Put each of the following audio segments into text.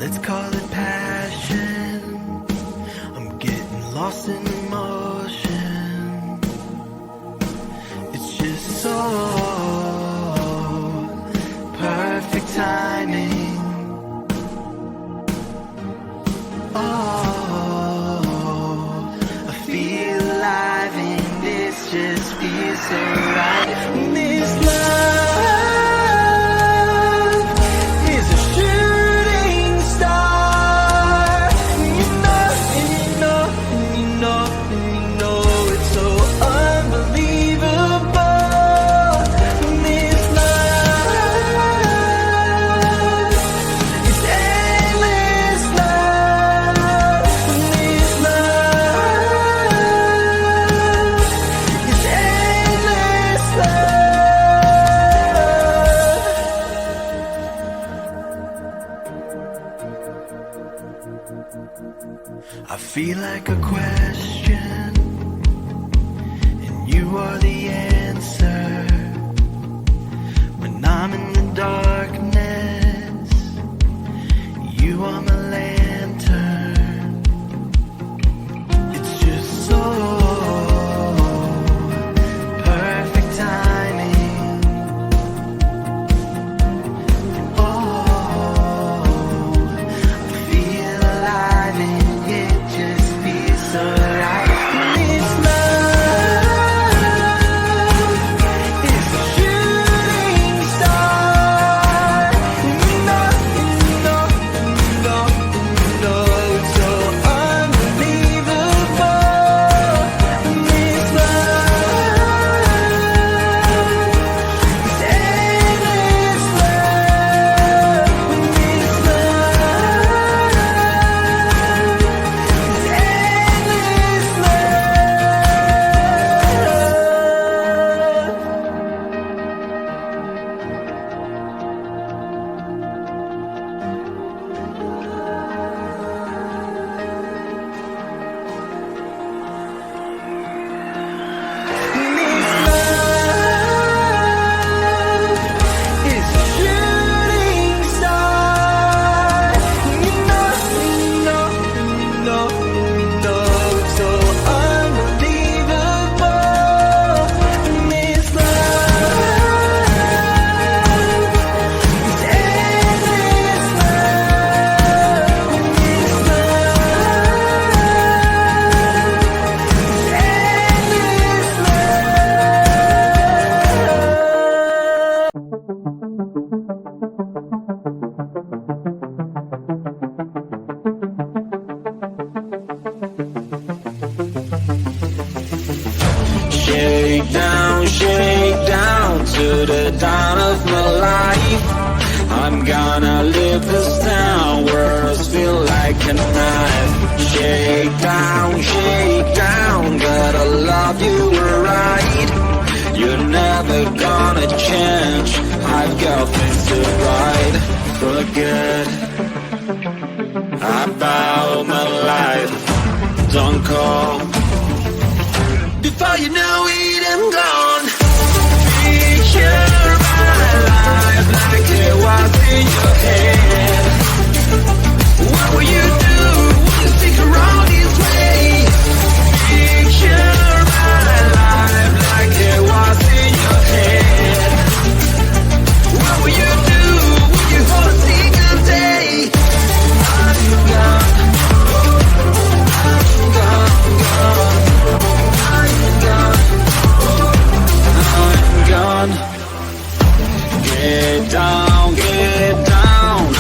Let's call it passion. I'm getting lost in emotion. It's just so perfect timing. Oh, I feel alive and this just feels so right. This love is a shooting star. You know, and you know, and you know, and you know it's so unbelievable. This love is endless love. This love is endless love. I feel like a question, and you are the answer. When I'm in the darkness, you are my lantern. It's just so perfect timing. Oh, I feel alive and it just feels so right. This love is a shooting star. You know, you know, you know, you know it's so unbelievable. This love is endless love. This shake down to the dawn of my life. I'm gonna leave this town, words feel like a knife. Shake down, gotta love you right. You're never gonna change, I've got things to write. Forget about my life, don't call before you know it, I'm gone. Picture my life like it was in your head. What will you do when you stick around this way? Picture my life like it was in your head. What will you do when you hold a single day? I'm gone, I'm gone. Get down,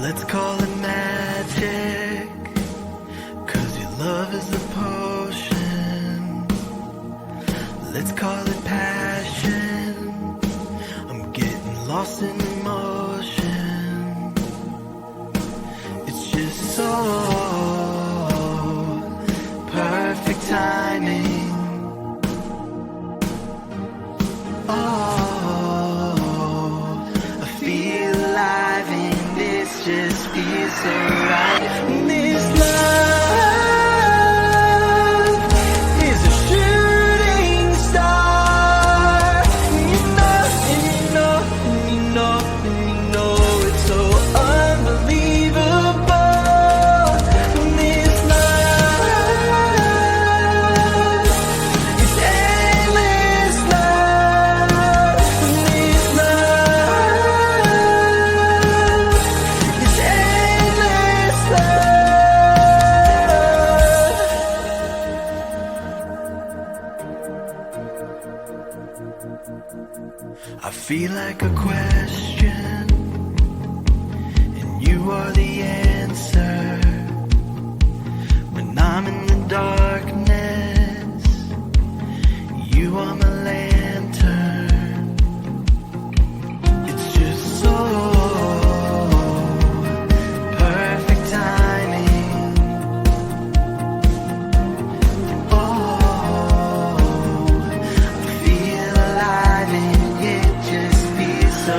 Let's call it magic, 'cause your love is a potion. Let's call it passion, I'm getting lost in emotion. It's just so perfect timing. Oh, I feel alive and this just feels so right. This love is a shooting star. You know, and you know, and you know, and you know it's so unbelievable. This love is endless love. This love is endless love. I feel like a question, and you are the answer. When I'm in the darkness, you are my lantern. It's just so perfect timing. Oh, I feel alive and it just feels so